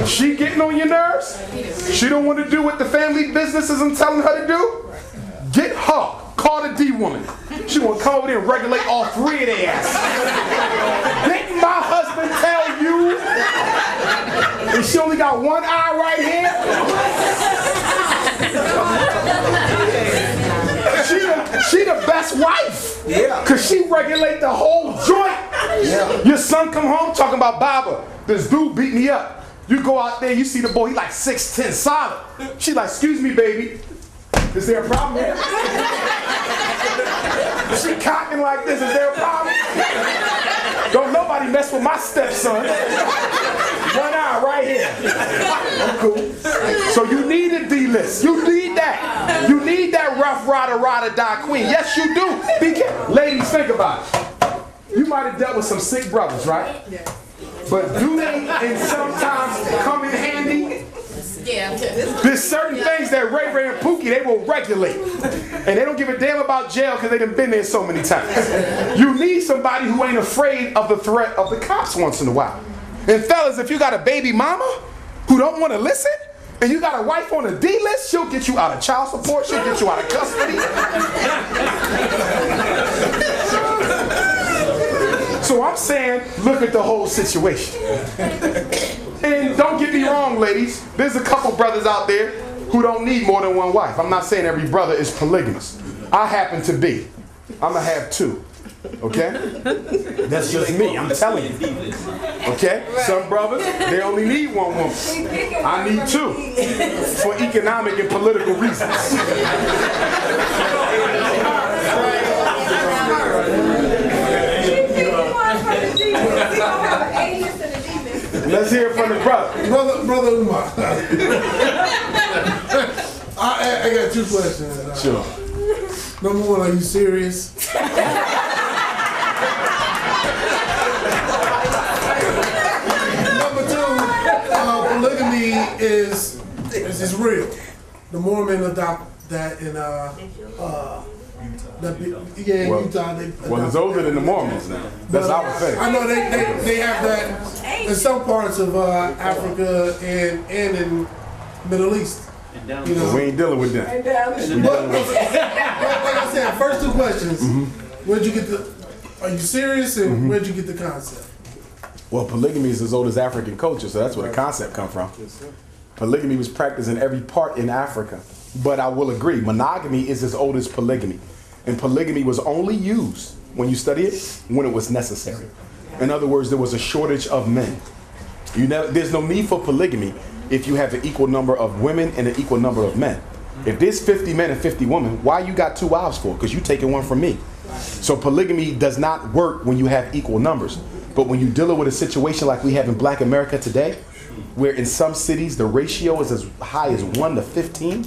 She getting on your nerves? She don't want to do what the family businesses I'm telling her to do? Get her. Call the D woman. She want to come over there and regulate all 3 of their asses. Didn't my husband tell you? And she only got 1 eye right here? She the best wife. Yeah. Because she regulate the whole joint. Yeah. Your son come home talking about, Baba, this dude beat me up. You go out there, you see the boy, he like 6'10" solid. She like, excuse me, baby. Is there a problem here? She cocking like this. Is there a problem? Don't nobody mess with my stepson. 1 eye right here. I'm cool. So you need a D list. You need that. You need that rough rider, ride or die queen. Yes, you do. Be careful. Ladies, think about it. You might have dealt with some sick brothers, right? But do they and sometimes come in handy? Yeah. There's certain things that Ray Ray and Pookie, they will regulate. And they don't give a damn about jail because they done been there so many times. You need somebody who ain't afraid of the threat of the cops once in a while. And fellas, if you got a baby mama who don't want to listen, and you got a wife on a D list, she'll get you out of child support, she'll get you out of custody. So I'm saying, look at the whole situation. And don't get me wrong, ladies. There's a couple brothers out there who don't need more than 1 wife. I'm not saying every brother is polygamous. I happen to be. I'm going to have 2. Okay? That's just me. I'm telling you. Okay? Some brothers, they only need 1 woman. I need 2 for economic and political reasons. Let's hear from the brother. Brother Umar. I got two questions. Sure. Number one, are you serious? Number two, polygamy is real. The Mormon adopt that in Utah. Well, it's older than the Mormons now. That's our thing. I know they have that in some parts of Africa and in Middle East. You know, We ain't dealing with them. but like I said, first two questions. Where'd you get are you serious, and where'd you get the concept? Well, polygamy is as old as African culture, so that's where the concept come from. Polygamy was practiced in every part in Africa. But I will agree, monogamy is as old as polygamy. And polygamy was only used, when you study it, when it was necessary. In other words, there was a shortage of men. There's no need for polygamy if you have an equal number of women and an equal number of men. If there's 50 men and 50 women, why you got 2 wives for? Because you taking one from me. So polygamy does not work when you have equal numbers. But when you're dealing with a situation like we have in Black America today, where in some cities the ratio is as high as 1 to 15,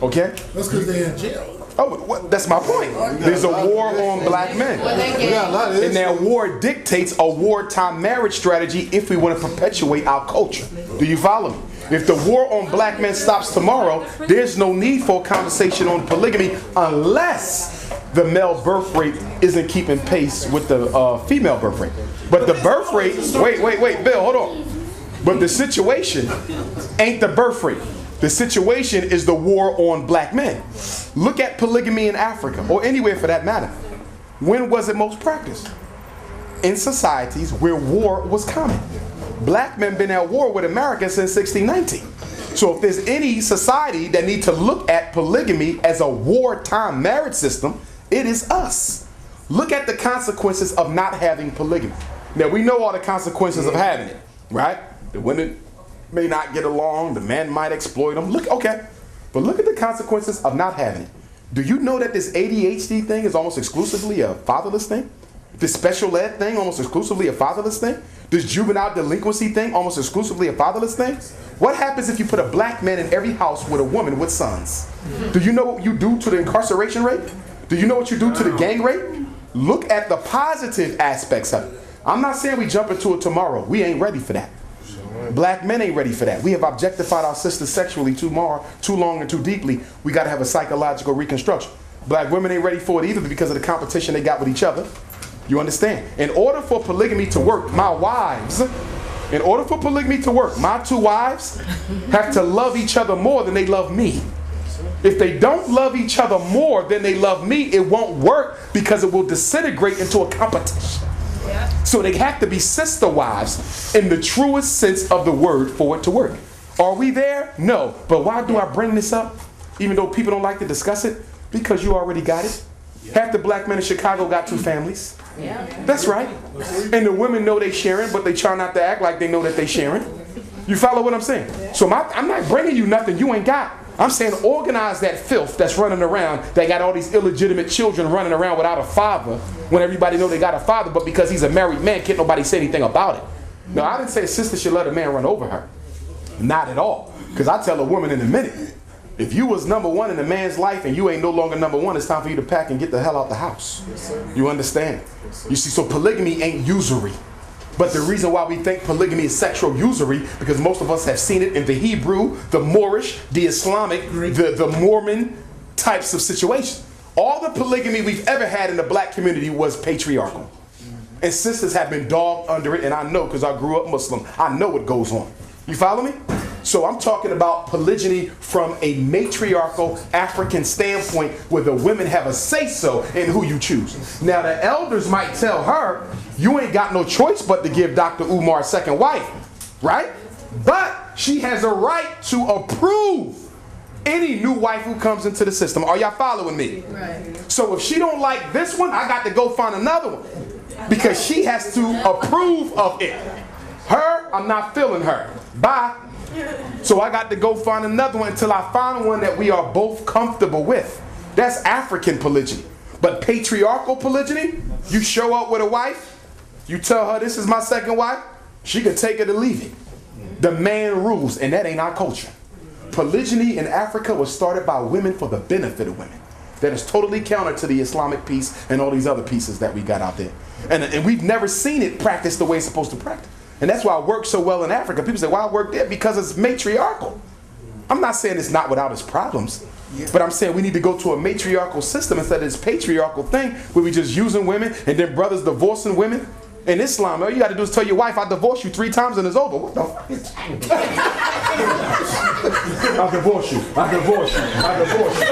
okay? That's because they're in jail. Oh, that's my point. There's a war on black men. And that war dictates a wartime marriage strategy if we want to perpetuate our culture. Do you follow me? If the war on black men stops tomorrow, there's no need for a conversation on polygamy unless the male birth rate isn't keeping pace with the female birth rate. But the birth rate, wait, Bill, hold on. But the situation ain't the birth rate. The situation is the war on black men. Look at polygamy in Africa, or anywhere for that matter. When was it most practiced? In societies where war was common. Black men been at war with America since 1619. So if there's any society that need to look at polygamy as a wartime marriage system, it is us. Look at the consequences of not having polygamy. Now we know all the consequences of having it, right? The women may not get along, the men might exploit them. But look at the consequences of not having it. Do you know that this ADHD thing is almost exclusively a fatherless thing? This special ed thing almost exclusively a fatherless thing? This juvenile delinquency thing almost exclusively a fatherless thing? What happens if you put a black man in every house with a woman with sons? Do you know what you do to the incarceration rate? Do you know what you do to the gang rate? Look at the positive aspects of it. I'm not saying we jump into it tomorrow. We ain't ready for that. Black men ain't ready for that. We have objectified our sisters sexually too long and too deeply. We got to have a psychological reconstruction. Black women ain't ready for it either because of the competition they got with each other. You understand? In order for polygamy to work, my 2 wives have to love each other more than they love me. If they don't love each other more than they love me, it won't work because it will disintegrate into a competition. So they have to be sister wives in the truest sense of the word for it to work. Are we there? No. But why do I bring this up? Even though people don't like to discuss it? Because you already got it. Half the black men in Chicago got 2 families. That's right. And the women know they sharing, but they try not to act like they know that they sharing. You follow what I'm saying? So I'm not bringing you nothing you ain't got. I'm saying organize that filth that's running around. They got all these illegitimate children running around without a father when everybody know they got a father, but because he's a married man, can't nobody say anything about it. No, I didn't say a sister should let a man run over her. Not at all. Because I tell a woman in a minute, if you was number 1 in a man's life and you ain't no longer number 1, it's time for you to pack and get the hell out the house. You understand? You see, so polygamy ain't usury. But the reason why we think polygamy is sexual usury, because most of us have seen it in the Hebrew, the Moorish, the Islamic, the Mormon types of situations. All the polygamy we've ever had in the black community was patriarchal. And sisters have been dogged under it, and I know because I grew up Muslim. I know what goes on. You follow me? So I'm talking about polygyny from a matriarchal African standpoint where the women have a say-so in who you choose. Now the elders might tell her, you ain't got no choice but to give Dr. Umar a second wife, right? But she has a right to approve any new wife who comes into the system. Are y'all following me? Right. So if she don't like this one, I got to go find another one because she has to approve of it. Her, I'm not feeling her. Bye. So I got to go find another one until I find one that we are both comfortable with. That's African polygyny. But patriarchal polygyny, you show up with a wife, you tell her this is my second wife, she can take it or leave it. The man rules, and that ain't our culture. Polygyny in Africa was started by women for the benefit of women. That is totally counter to the Islamic piece and all these other pieces that we got out there. And we've never seen it practiced the way it's supposed to practice. And that's why it works so well in Africa. People say, why it work there? Because it's matriarchal. I'm not saying it's not without its problems, but I'm saying we need to go to a matriarchal system instead of this patriarchal thing where we just using women and then brothers divorcing women. In Islam, all you got to do is tell your wife, I divorce you 3 times and it's over. What the fuck is that? I divorce you. I divorce you. I divorce you.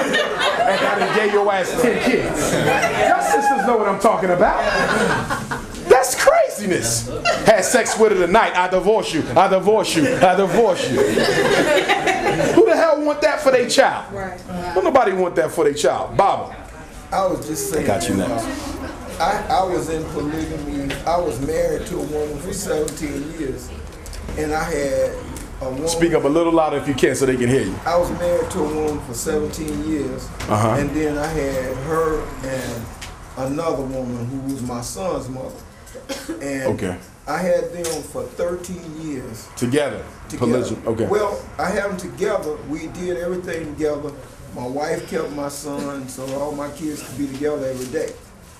And I done gave your ass 10 kids. Your sisters know what I'm talking about. That's craziness. Had sex with her tonight. I divorce you. I divorce you. I divorce you. Who the hell want that for their child? Well, nobody want that for their child. Baba. I was just saying. Got you next. I was in polygamy. I was married to a woman for 17 years, and I had a woman. Speak up a little louder if you can so they can hear you. I was married to a woman for 17 years, and then I had her and another woman who was my son's mother. And I had them for 13 years. Together. Polygyny. Okay. Well, I had them together. We did everything together. My wife kept my son, so all my kids could be together every day.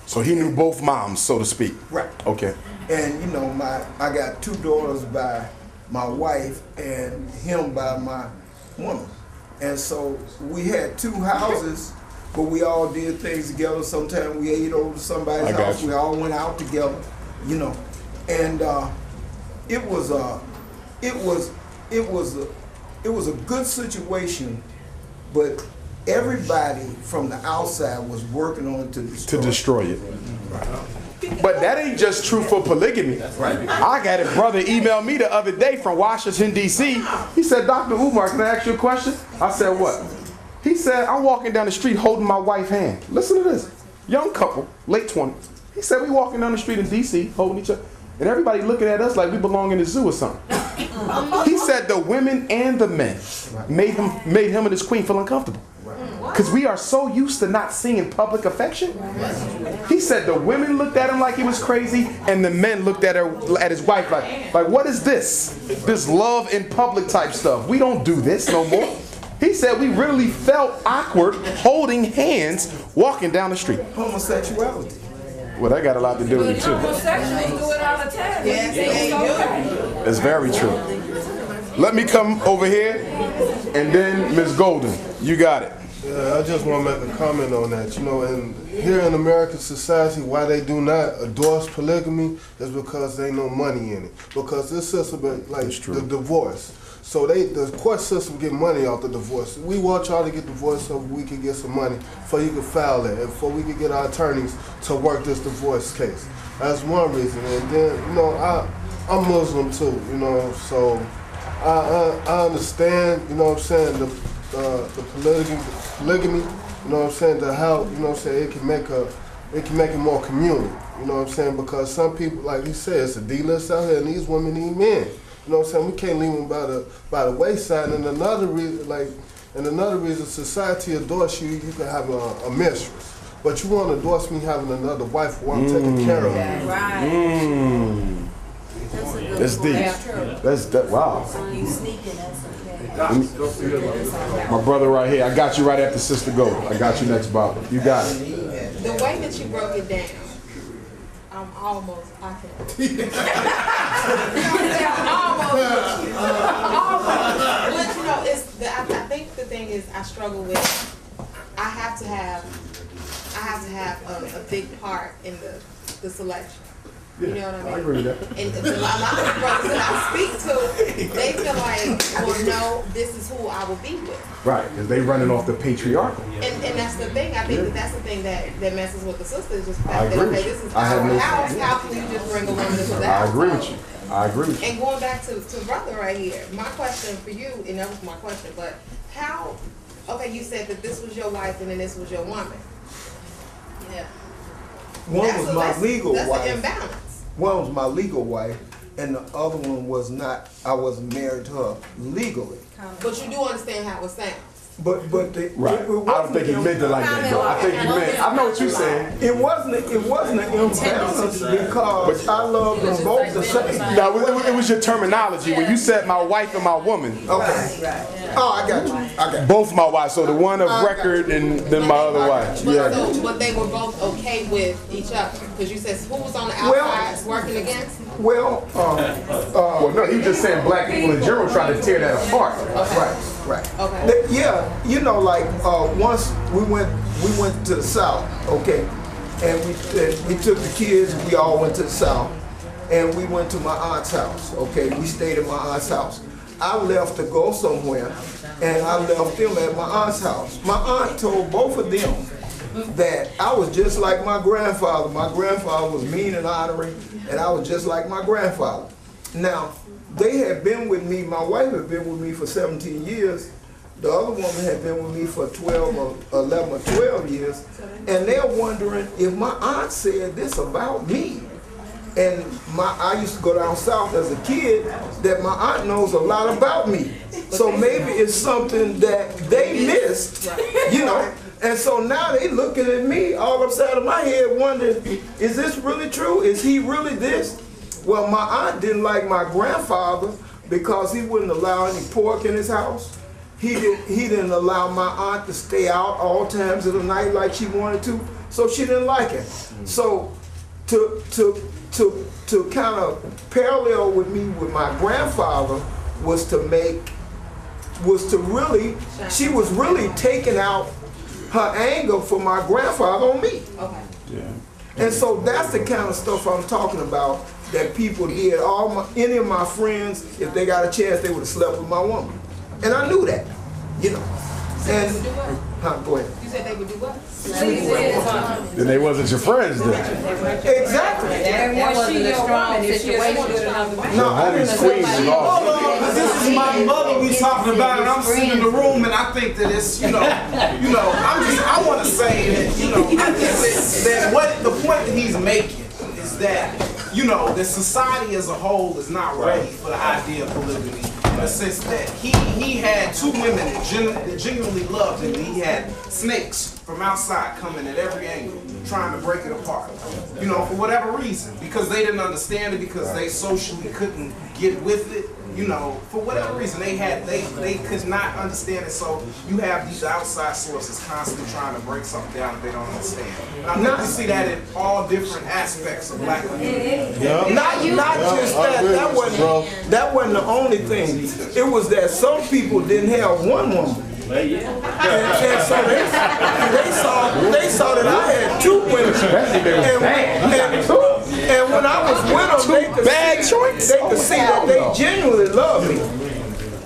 So he knew both moms, so to speak. Right. Okay. And you know, I got 2 daughters by my wife and him by my woman. And so we had 2 houses, but we all did things together. Sometimes we ate over somebody's house. We all went out together, you know. And it was a good situation, but everybody from the outside was working on it to destroy it. But that ain't just true for polygamy. I got a brother email me the other day from Washington, D.C. He said, Dr. Umar, can I ask you a question? I said, what? He said, I'm walking down the street holding my wife's hand. Listen to this. Young couple, late 20s. He said, we walking down the street in D.C. holding each other. And everybody looking at us like we belong in the zoo or something. He said the women and the men made him and his queen feel uncomfortable. Because we are so used to not seeing public affection. He said the women looked at him like he was crazy, and the men looked at his wife like what is this? This love in public type stuff. We don't do this no more. He said we really felt awkward holding hands walking down the street. Homosexuality. Well, that got a lot to do with it too. Homosexuals do it all the time. It's very true. Let me come over here, and then Ms. Golden, you got it. I just want to make a comment on that. You know, here in American society, why they do not endorse polygamy is because they know money in it. Because this system, like the divorce. So the court system get money off the divorce. We want y'all to get divorced so we can get some money before you can file it and before we can get our attorneys to work this divorce case. That's one reason. And then, you know, I'm Muslim too, you know, so I understand, you know what I'm saying, the polygamy, you know what I'm saying, to help, you know what I'm saying, it can make it more communal, you know what I'm saying, because some people, like he said, it's a D-list out here and these women need men. You know what I'm saying? We can't leave them by the wayside. And another reason, society adores you. You can have a mistress, but you want to endorse me having another wife who I'm taking care of. Right. That's deep. That's wow. You sneaking us. My brother right here. I got you right after Sister Go. I got you next, Bob. You got it. The way that you broke it down, I'm almost. But you know, I think the thing is I struggle with. I have to have a big part in the selection. You know what I mean? I agree with that. And a lot of the brothers that I speak to, they feel like, well, no, this is who I will be with. Right, because they running off the patriarchal. And that's the thing. I think that's the thing that messes with the sisters. Just the I fact that, agree okay, with you. this is I have our no- house. How can you just bring a woman into the house? I agree with you. I agree with you. And going back to brother right here, my question for you, and that was my question, but how, okay, you said that this was your wife and then this was your woman. Yeah. One was my legal wife. That's an imbalance. One was my legal wife, and the other one was not. I wasn't married to her legally. But you do understand how it sounds. But the, Right. I don't think he meant it like that, though. I think he meant, I know what you're saying. It wasn't an imbalance because I love them both the same. No, it was your terminology. When you said my wife and my woman. Okay. Oh, I got you. I got you. Both my wives, so the one of record and then my other wife. Yeah. But they were both okay with each other because you said who was on the outside working against? Well, Well, no, he was just saying black people in general try to tear that apart. Right. Okay. Yeah, you know, like once we went to the South, okay, and we took the kids. We all went to the South, and we went to my aunt's house. Okay, we stayed at my aunt's house. I left to go somewhere, and I left them at my aunt's house. My aunt told both of them that I was just like my grandfather. My grandfather was mean and honoring, and I was just like my grandfather. Now, they had been with me, my wife had been with me for 17 years. The other woman had been with me for 11 or 12 years. And they're wondering if my aunt said this about me. And I used to go down south as a kid, that my aunt knows a lot about me. So maybe it's something that they missed, you know. And so now they looking at me all upside of my head wondering, is this really true? Is he really this? Well, my aunt didn't like my grandfather because he wouldn't allow any pork in his house. He didn't allow my aunt to stay out all times of the night like she wanted to, so she didn't like it. So to kind of parallel with me with my grandfather she was really taking out her anger for my grandfather on me. Okay. Yeah. And so that's the kind of stuff I'm talking about that people did. Any of my friends, if they got a chance, they would have slept with my woman. And I knew that, you know. And go ahead. You said they would do what? Then they wasn't your friends then. Exactly. That wasn't a strong situation. No, I didn't Queen was off. This is my mother we talking about, and I'm sitting in the room, and I think that it's, I want to say that, I think that what the point that he's making is that, the society as a whole is not ready for the idea of polygamy. In the sense that he had two women that genuinely loved him, and he had snakes from outside coming at every angle, trying to break it apart. For whatever reason, because they didn't understand it, because they socially couldn't get with it. For whatever reason, they could not understand it. So you have these outside sources constantly trying to break something down that they don't understand. And I think we see that in all different aspects of black community. Not just that. That wasn't the only thing. It was that some people didn't have one woman. And so they saw that I had two women. And when I was with them, they could see that they genuinely loved me.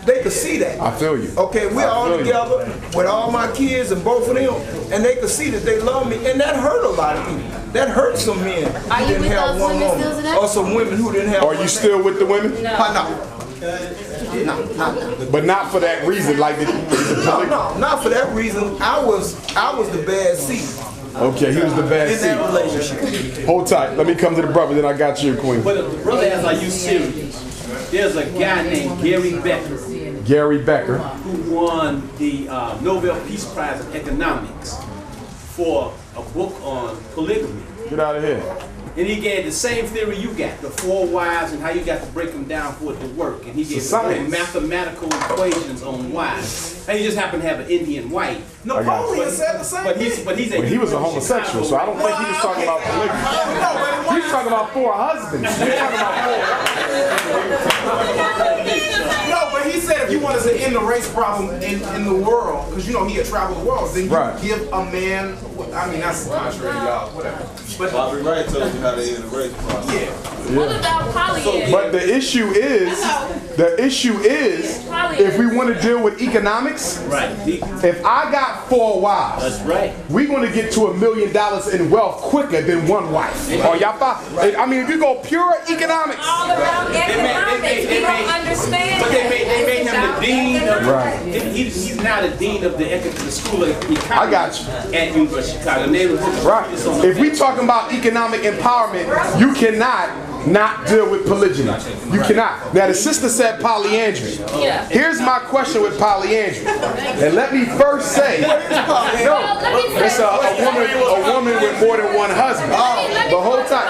They could see that. I feel you. Okay, we're all together with all my kids and both of them, and they could see that they love me, and that hurt a lot of people. That hurt some men who didn't have one woman, or some women who didn't have. Are you still with the women? No. But not for that reason, like no, not for that reason. I was the bad seed. Okay, he was the bad in seed. that relationship. Hold tight. Let me come to the brother, then I got you, Queen. But the brother asks, are you serious? There's a guy named Gary Becker. Gary Becker. Who won the Nobel Peace Prize in Economics for a book on polygamy. Get out of here. And he gave the same theory you got, the 4 wives and how you got to break them down for it to work. And he gave the mathematical equations on wives. And he just happened to have an Indian wife. Napoleon said the same thing. But he was a homosexual, so I don't think he was talking about polygamy. He was talking about 4 husbands. He was talking about 4. No, but he said if you wanted to end the race problem in the world, because he had traveled the world, then you give a man. I mean, that's contrary, y'all. Whatever. But Bobby Wright told you how to end the race problem. What about polyandry? But the issue is, if we want to deal with economics, if I got 4 wives, that's right. We're going to get to $1 million in wealth quicker than 1 wife. Oh, y'all follow? I mean, if you go pure economics. All around economics, we don't understand. But they made him the dean of. Right. He's now the dean of the School of Economics. I got you. At University of Chicago. Right. If we talking about economic empowerment, you cannot not deal with polygyny. You cannot. Now the sister said polyandry. Yeah. Here's my question with polyandry. And let me first say, no, it's a woman with more than one husband. The whole time.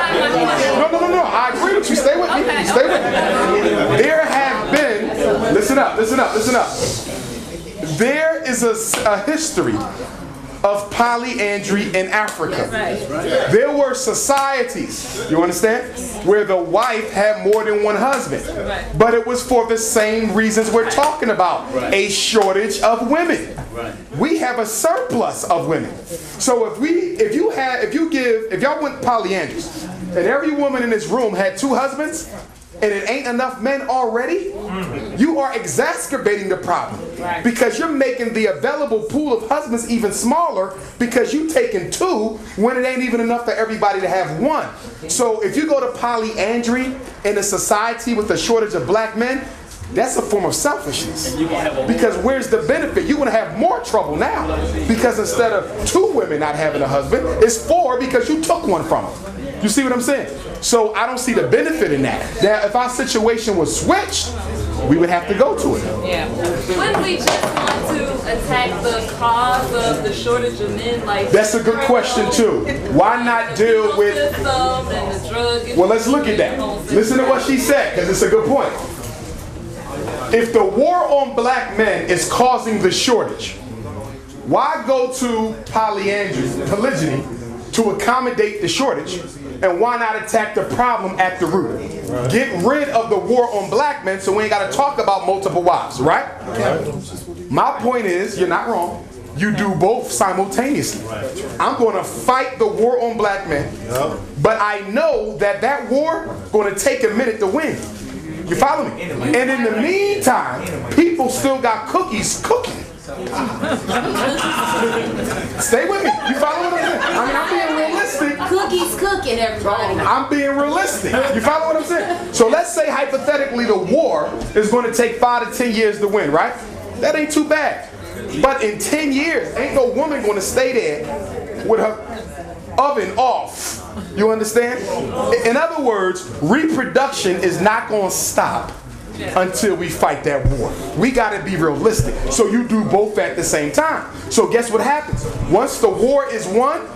No. I agree with you. Stay with me. Stay with me. There have been, listen up. There is a history of polyandry in Africa. There were societies, you understand, where the wife had more than one husband. But it was for the same reasons we're talking about. A shortage of women. We have a surplus of women. So if y'all went polyandrous and every woman in this room had 2 husbands, and it ain't enough men already, you are exacerbating the problem. Because you're making the available pool of husbands even smaller because you taking 2 when it ain't even enough for everybody to have 1. So if you go to polyandry in a society with a shortage of black men, that's a form of selfishness. Because where's the benefit? You're going to have more trouble now. Because instead of 2 women not having a husband, it's 4 because you took one from them. You see what I'm saying? So I don't see the benefit in that. Now, if our situation was switched, we would have to go to it. Yeah. Wouldn't we just want to attack the cause of the shortage of men? Like that's a good question too. Why not deal with? And the drug well, let's look at that. Listen to what she said, because it's a good point. If the war on black men is causing the shortage, why go to polygyny to accommodate the shortage? And why not attack the problem at the root? Get rid of the war on black men so we ain't got to talk about multiple wives, right? My point is, you're not wrong. You do both simultaneously. I'm going to fight the war on black men, but I know that war is going to take a minute to win. You follow me? And in the meantime, people still got cookies cooking. Stay with me. You follow what I'm saying? I mean, I'm being realistic. Cookies cooking, everybody. I'm being realistic. You follow what I'm saying? So let's say hypothetically the war is going to take 5 to 10 years to win, right? That ain't too bad. But in 10 years, ain't no woman going to stay there with her oven off. You understand? In other words, reproduction is not going to stop until we fight that war. We got to be realistic. So you do both at the same time. So guess what happens? Once the war is won,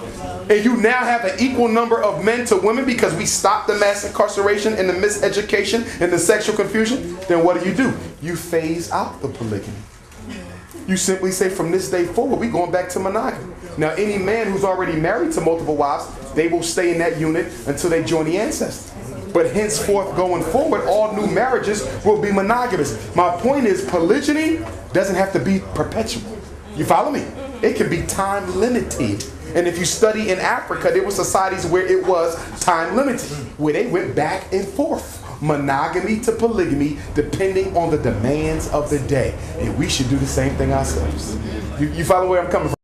and you now have an equal number of men to women because we stopped the mass incarceration and the miseducation and the sexual confusion, then what do? You phase out the polygamy. You simply say from this day forward, we're going back to monogamy. Now, any man who's already married to multiple wives, they will stay in that unit until they join the ancestors. But henceforth, going forward, all new marriages will be monogamous. My point is, polygyny doesn't have to be perpetual. You follow me? It can be time limited. And if you study in Africa, there were societies where it was time limited, where they went back and forth. Monogamy to polygamy, depending on the demands of the day. And we should do the same thing ourselves. You follow where I'm coming from?